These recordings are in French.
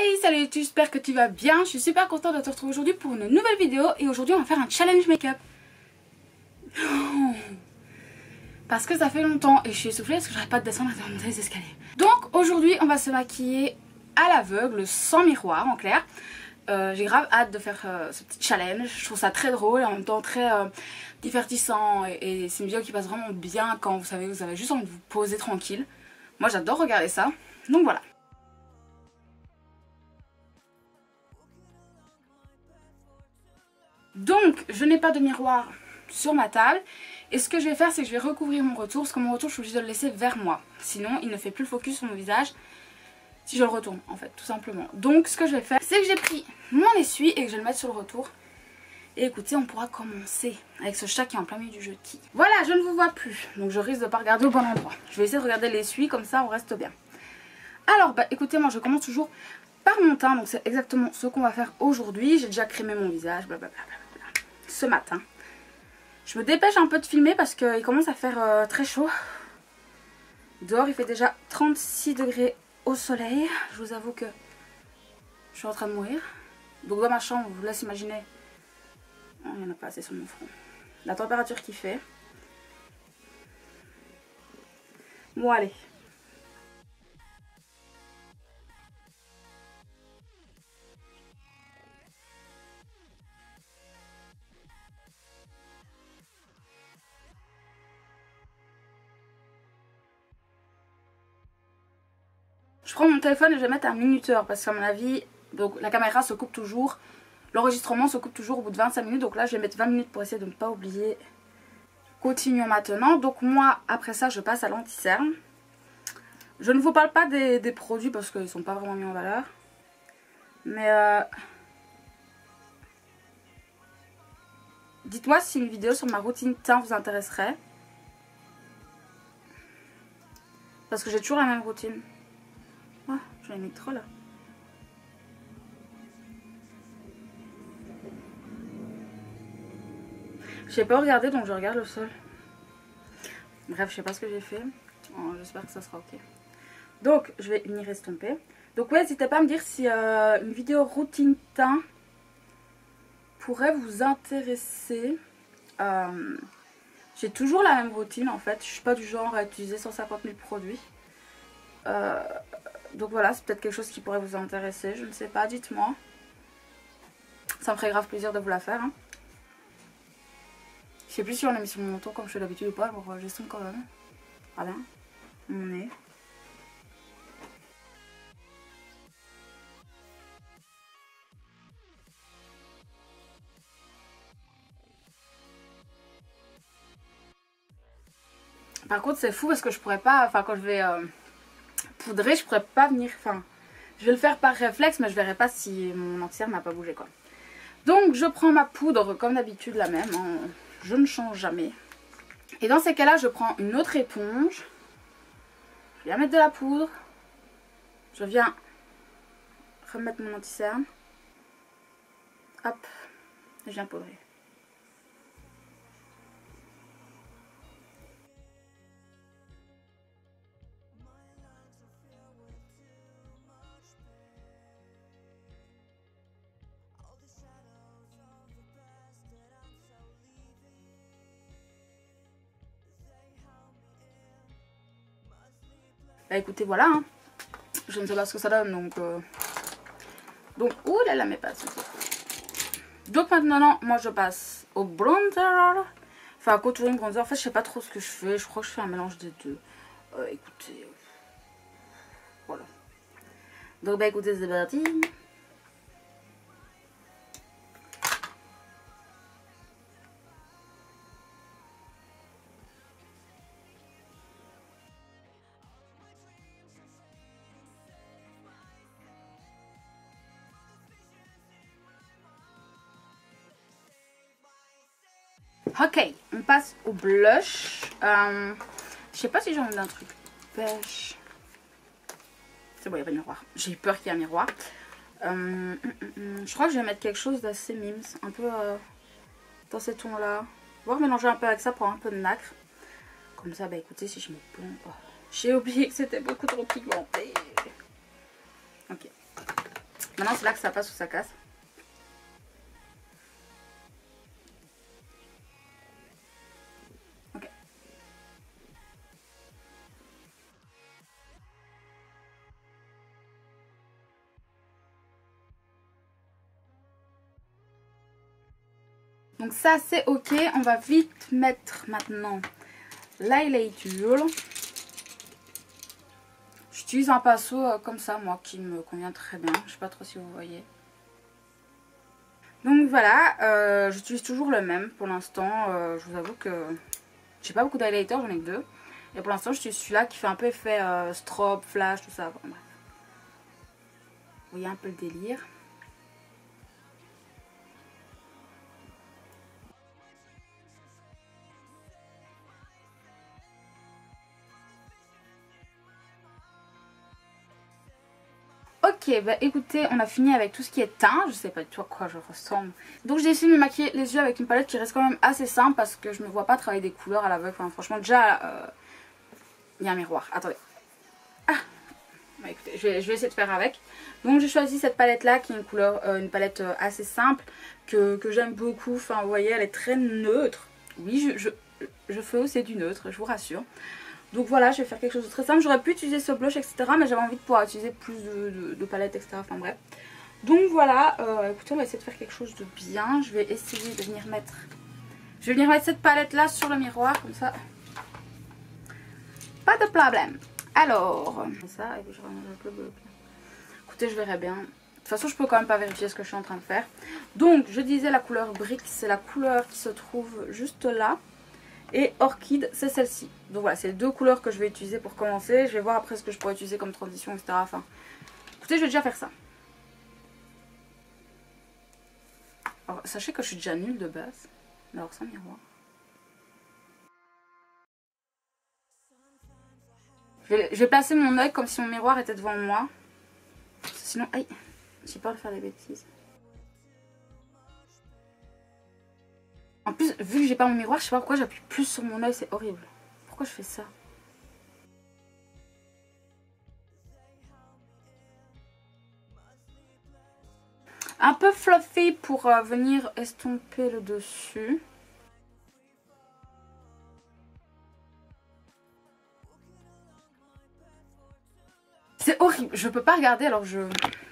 Hey, salut, j'espère que tu vas bien. Je suis super contente de te retrouver aujourd'hui pour une nouvelle vidéo. Et aujourd'hui on va faire un challenge make-up. Parce que ça fait longtemps et je suis essoufflée parce que j'arrête pas de descendre dans les escaliers. Donc aujourd'hui on va se maquiller à l'aveugle, sans miroir en clair. J'ai grave hâte de faire ce petit challenge. Je trouve ça très drôle et en même temps très divertissant. Et c'est une vidéo qui passe vraiment bien quand vous savez, vous avez juste envie de vous poser tranquille. Moi j'adore regarder ça. Donc voilà. Donc je n'ai pas de miroir sur ma table. Et ce que je vais faire, c'est que je vais recouvrir mon retour. Parce que mon retour, je suis obligée de le laisser vers moi. Sinon, il ne fait plus le focus sur mon visage si je le retourne, en fait, tout simplement. Donc, ce que je vais faire, c'est que j'ai pris mon essuie et que je vais le mettre sur le retour. Et écoutez, on pourra commencer avec ce chat qui est en plein milieu du jeu. Voilà, je ne vous vois plus. Donc, je risque de ne pas regarder au bon endroit. Je vais essayer de regarder l'essuie, comme ça, on reste bien. Alors, bah, écoutez, moi, je commence toujours par mon teint. Donc, c'est exactement ce qu'on va faire aujourd'hui. J'ai déjà crémé mon visage, blablabla, ce matin. Je me dépêche un peu de filmer parce qu'il commence à faire très chaud. Dehors il fait déjà 36 degrés au soleil. Je vous avoue que je suis en train de mourir. Donc dans ma chambre, je vous laisse imaginer. Oh, il n'y en a pas assez sur mon front. La température qu'il fait. Bon allez. Je prends mon téléphone et je vais mettre un minuteur parce qu'à mon avis, donc la caméra se coupe toujours, l'enregistrement se coupe toujours au bout de 25 minutes. Donc là je vais mettre 20 minutes pour essayer de ne pas oublier. Continuons maintenant. Donc moi après ça je passe à l'anti-cerne. Je ne vous parle pas des produits parce qu'ils ne sont pas vraiment mis en valeur. Mais dites-moi si une vidéo sur ma routine teint vous intéresserait. Parce que j'ai toujours la même routine. Oh, j'en ai mis trop là. Je sais pas regarder donc je regarde le sol. Bref, je sais pas ce que j'ai fait. Oh, j'espère que ça sera ok. Donc je vais venir estomper. Donc ouais, n'hésitez pas à me dire si une vidéo routine teint pourrait vous intéresser. J'ai toujours la même routine en fait. Je suis pas du genre à utiliser 150 000 produits. Donc voilà, c'est peut-être quelque chose qui pourrait vous intéresser. Je ne sais pas, dites-moi. Ça me ferait grave plaisir de vous la faire. Hein. Je sais plus si on l'a mis sur mon menton comme je fais d'habitude ou pas. Alors j'estompe quand même. Voilà. Mon nez. Par contre c'est fou parce que je pourrais pas, enfin quand je vais poudrer je pourrais pas venir, enfin je vais le faire par réflexe mais je verrai pas si mon entière n'a pas bougé quoi. Donc je prends ma poudre comme d'habitude la même, hein. Je ne change jamais. Et dans ces cas là je prends une autre éponge, je viens mettre de la poudre, je viens remettre mon anti-cerne, hop, et je viens poudrer. Bah écoutez voilà, hein. Je ne sais pas ce que ça donne donc ouh là là mais pas ça. Donc maintenant moi je passe au bronzer, enfin contouring bronzer. En fait je sais pas trop ce que je fais, je crois que je fais un mélange des deux. Écoutez, voilà. Donc bah écoutez c'est parti. Ok, on passe au blush. Je sais pas si j'ai envie d'un truc pêche. C'est bon, il n'y a pas de miroir. J'ai eu peur qu'il y ait un miroir. Je crois que je vais mettre quelque chose d'assez mimes. Un peu dans ces tons-là. Voir mélanger un peu avec ça pour un peu de nacre. Comme ça, bah écoutez, si je me plombe. Oh, j'ai oublié que c'était beaucoup trop pigmenté. Ok. Maintenant c'est là que ça passe ou ça casse. Ok. Donc ça c'est ok. On va vite mettre maintenant l'highlighter. J'utilise un pinceau comme ça moi qui me convient très bien. Je sais pas trop si vous voyez. Donc voilà, j'utilise toujours le même pour l'instant. Je vous avoue que j'ai pas beaucoup d'highlighter, j'en ai que 2. Et pour l'instant j'utilise celui-là qui fait un peu effet strobe, flash, tout ça. Bon, bref. Vous voyez un peu le délire. Ok, bah écoutez, on a fini avec tout ce qui est teint. Je sais pas du tout à quoi je ressemble. Donc j'ai essayé de me maquiller les yeux avec une palette qui reste quand même assez simple parce que je me vois pas travailler des couleurs à l'aveugle. Enfin, franchement, déjà, il y a un miroir. Attendez. Ah, bah écoutez, je vais essayer de faire avec. Donc j'ai choisi cette palette là qui est une couleur, une palette assez simple que j'aime beaucoup. Enfin, vous voyez, elle est très neutre. Oui, je fais aussi du neutre, je vous rassure. Donc voilà, je vais faire quelque chose de très simple. J'aurais pu utiliser ce blush, etc. Mais j'avais envie de pouvoir utiliser plus de palettes, etc. Enfin bref. Donc voilà, écoutez, on va essayer de faire quelque chose de bien. Je vais essayer de venir mettre... Je vais venir mettre cette palette là sur le miroir, comme ça. Pas de problème. Alors, ça, et puis je range un peu le bloc. Écoutez, je verrai bien. De toute façon, je peux quand même pas vérifier ce que je suis en train de faire. Donc, je disais la couleur Brick, c'est la couleur qui se trouve juste là. Et Orchid, c'est celle-ci. Donc voilà, c'est les deux couleurs que je vais utiliser pour commencer. Je vais voir après ce que je pourrais utiliser comme transition, etc. Enfin, écoutez, je vais déjà faire ça. Alors, sachez que je suis déjà nulle de base. Alors, sans miroir. Je vais placer mon œil comme si mon miroir était devant moi. Sinon, aïe, j'ai peur de faire des bêtises. En plus, vu que j'ai pas mon miroir, je sais pas pourquoi j'appuie plus sur mon œil, c'est horrible. Pourquoi je fais ça? Un peu fluffy pour venir estomper le dessus. C'est horrible, je peux pas regarder alors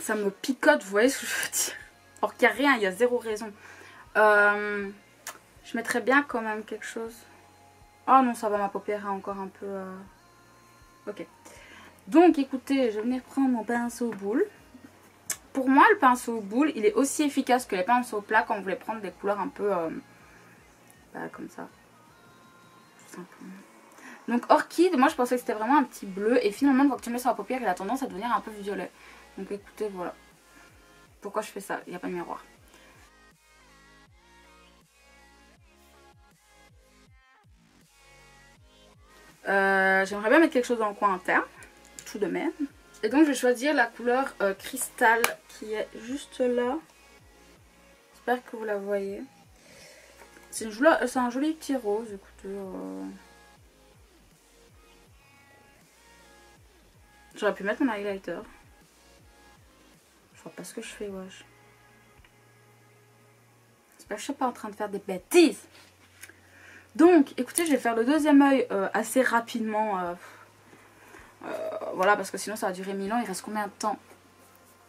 ça me picote, vous voyez ce que je veux dire? Alors qu'il n'y a rien, il y a zéro raison. Je mettrais bien quand même quelque chose. Oh non, ça va, ma paupière est encore un peu... Ok. Donc écoutez, je vais venir prendre mon pinceau boule. Pour moi, le pinceau boule, il est aussi efficace que les pinceaux plats quand vous voulez prendre des couleurs un peu... comme ça. Tout simplement. Donc Orchid, moi je pensais que c'était vraiment un petit bleu. Et finalement, une fois que tu le mets sur la paupière, il a tendance à devenir un peu violet. Donc écoutez, voilà. Pourquoi je fais ça? Il n'y a pas de miroir. J'aimerais bien mettre quelque chose dans le coin interne, tout de même. Et donc je vais choisir la couleur cristal qui est juste là. J'espère que vous la voyez. C'est un joli petit rose, écoutez. J'aurais pu mettre mon highlighter. Je vois pas ce que je fais, wesh. J'espère que je suis pas en train de faire des bêtises. Donc, écoutez, je vais faire le deuxième œil assez rapidement. Voilà, parce que sinon ça va durer 1000 ans. Il reste combien de temps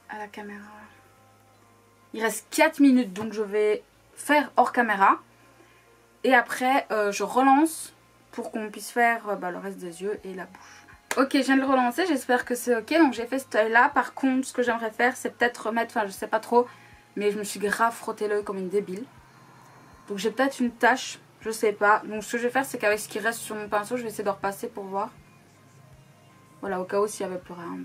à la caméra? Il reste 4 minutes, donc je vais faire hors caméra. Et après, je relance pour qu'on puisse faire le reste des yeux et la bouche. Ok, je viens de le relancer, j'espère que c'est ok. Donc j'ai fait cet œil là. Par contre, ce que j'aimerais faire, c'est peut-être remettre, enfin je sais pas trop, mais je me suis grave frotté l'œil comme une débile. Donc j'ai peut-être une tache, je sais pas. Donc ce que je vais faire, c'est qu'avec ce qui reste sur mon pinceau, je vais essayer de repasser pour voir. Voilà, au cas où s'il n'y avait plus rien.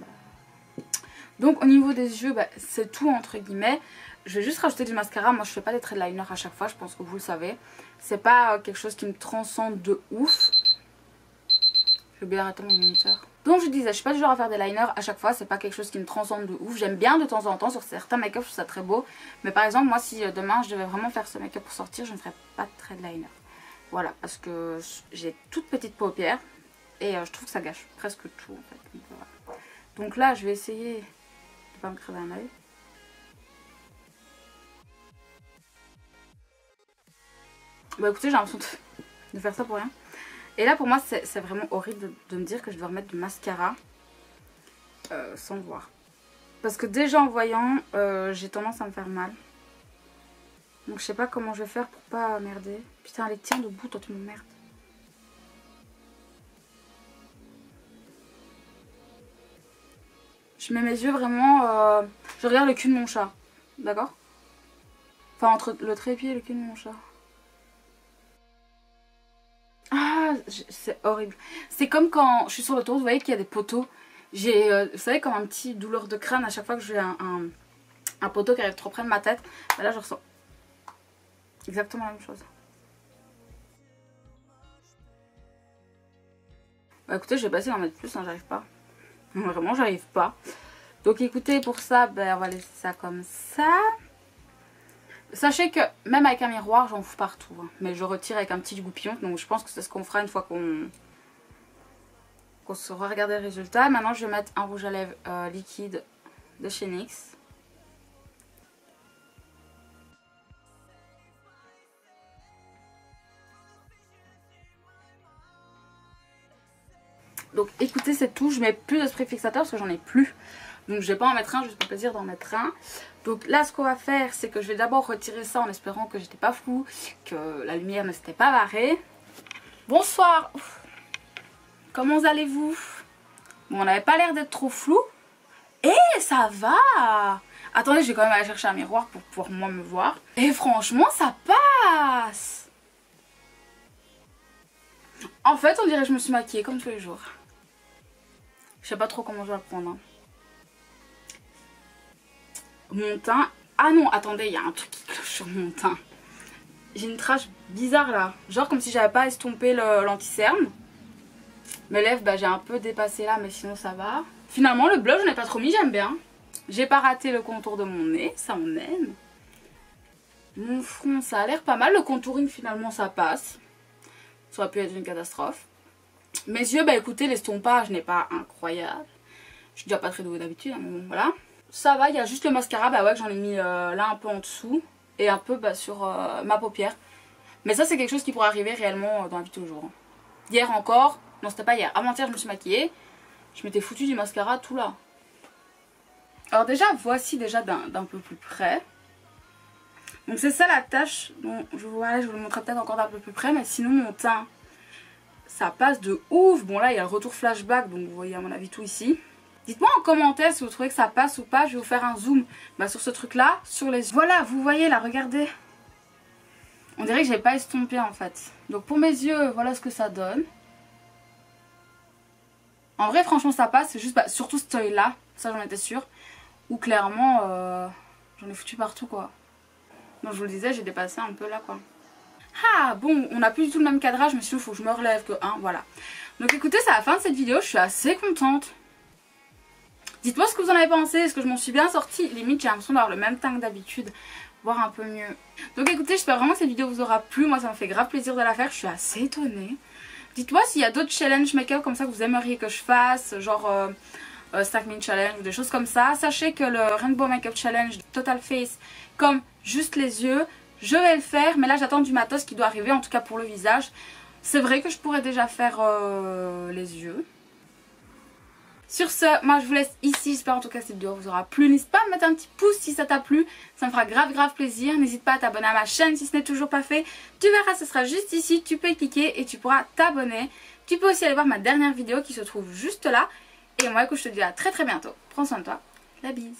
Donc au niveau des yeux, c'est tout entre guillemets. Je vais juste rajouter du mascara. Moi je fais pas des traits de liner à chaque fois, je pense que vous le savez. C'est pas quelque chose qui me transcende de ouf. J'ai oublié d'arrêter mon moniteur. Donc je disais, je suis pas du genre à faire des liners à chaque fois. C'est pas quelque chose qui me transcende de ouf. J'aime bien de temps en temps sur certains make-up, je trouve ça très beau. Mais par exemple moi si demain je devais vraiment faire ce make-up pour sortir, je ne ferais pas de traits de liner. Voilà, parce que j'ai toute petite paupière. Et je trouve que ça gâche presque tout en fait. Donc, voilà. Donc là je vais essayer de pas me crever un œil. Bah écoutez, j'ai l'impression de faire ça pour rien. Et là pour moi c'est vraiment horrible de me dire que je dois remettre du mascara sans le voir. Parce que déjà en voyant, j'ai tendance à me faire mal. Donc je sais pas comment je vais faire pour pas merder. Putain, allez, tiens debout, toi tu m'emmerdes. Je mets mes yeux vraiment... je regarde le cul de mon chat. D'accord? Enfin, entre le trépied et le cul de mon chat. Ah, c'est horrible. C'est comme quand je suis sur l'autoroute, vous voyez qu'il y a des poteaux. J'ai, vous savez, comme un petit douleur de crâne à chaque fois que j'ai un poteau qui arrive trop près de ma tête. Bah là, je ressens exactement la même chose. Bah écoutez, je vais passer d'en mettre plus, hein, j'arrive pas. Vraiment, j'arrive pas. Donc écoutez, pour ça, ben, on va laisser ça comme ça. Sachez que même avec un miroir, j'en fous partout. Hein. Mais je retire avec un petit goupillon. Donc je pense que c'est ce qu'on fera une fois qu'on saura regarder le résultat. Maintenant, je vais mettre un rouge à lèvres liquide de chez NYX. Donc écoutez, c'est tout. Je mets plus de spray fixateur parce que j'en ai plus. Donc je vais pas en mettre un juste pour le plaisir d'en mettre un. Donc là ce qu'on va faire, c'est que je vais d'abord retirer ça en espérant que j'étais pas floue, que la lumière ne s'était pas barrée. Bonsoir. Comment allez-vous? Bon, on n'avait pas l'air d'être trop flou. Et ça va. Attendez, je vais quand même aller chercher un miroir pour pouvoir moi me voir. Et franchement ça passe. En fait on dirait que je me suis maquillée comme tous les jours. Je sais pas trop comment je vais le prendre. Hein. Mon teint... Ah non, attendez, il y a un truc qui cloche sur mon teint. J'ai une tache bizarre là. Genre comme si j'avais pas estompé l'anti-cerne. Mes lèvres, bah, j'ai un peu dépassé là, mais sinon ça va. Finalement, le blush, je n'ai pas trop mis, j'aime bien. J'ai pas raté le contour de mon nez, ça on aime. Mon front, ça a l'air pas mal. Le contouring, finalement, ça passe. Ça aurait pu être une catastrophe. Mes yeux, bah écoutez, l'estompage n'est pas incroyable. Je suis déjà pas très douée d'habitude, hein, mais bon, voilà. Ça va, il y a juste le mascara, bah ouais, que j'en ai mis là un peu en dessous. Et un peu bah, sur ma paupière. Mais ça, c'est quelque chose qui pourrait arriver réellement dans la vie de tous les jours. Hier encore, non c'était pas hier, avant-hier je me suis maquillée. Je m'étais foutu du mascara tout là. Alors déjà, voici déjà d'un peu plus près. Donc c'est ça la tache. Bon, je vous le montrerai peut-être encore d'un peu plus près. Mais sinon mon teint, ça passe de ouf. Bon là, il y a le retour flashback, donc vous voyez à mon avis tout ici. Dites-moi en commentaire si vous trouvez que ça passe ou pas. Je vais vous faire un zoom sur ce truc là, sur les yeux. Voilà, vous voyez là, regardez. On dirait que j'ai pas estompé en fait. Donc pour mes yeux, voilà ce que ça donne. En vrai franchement ça passe, c'est juste surtout cet œil là, ça j'en étais sûre. Où clairement j'en ai foutu partout quoi. Donc je vous le disais, j'ai dépassé un peu là quoi. Ah bon, on n'a plus du tout le même cadrage, mais sinon il faut que je me relève que voilà. Donc écoutez, c'est la fin de cette vidéo, je suis assez contente. Dites-moi ce que vous en avez pensé, est-ce que je m'en suis bien sortie? Limite j'ai l'impression d'avoir le même teint que d'habitude, voire un peu mieux. Donc écoutez, j'espère vraiment que cette vidéo vous aura plu, moi ça me fait grave plaisir de la faire, je suis assez étonnée. Dites-moi s'il y a d'autres challenges make-up comme ça que vous aimeriez que je fasse, genre Stack Me Challenge ou des choses comme ça. Sachez que le Rainbow Makeup Challenge Total Face, comme juste les yeux, je vais le faire, mais là j'attends du matos qui doit arriver, en tout cas pour le visage. C'est vrai que je pourrais déjà faire les yeux. Sur ce, moi je vous laisse ici, j'espère en tout cas que cette vidéo vous aura plu. N'hésite pas à me mettre un petit pouce si ça t'a plu, ça me fera grave plaisir. N'hésite pas à t'abonner à ma chaîne si ce n'est toujours pas fait. Tu verras, ce sera juste ici, tu peux y cliquer et tu pourras t'abonner. Tu peux aussi aller voir ma dernière vidéo qui se trouve juste là. Et moi écoute, je te dis à très bientôt. Prends soin de toi, la bise.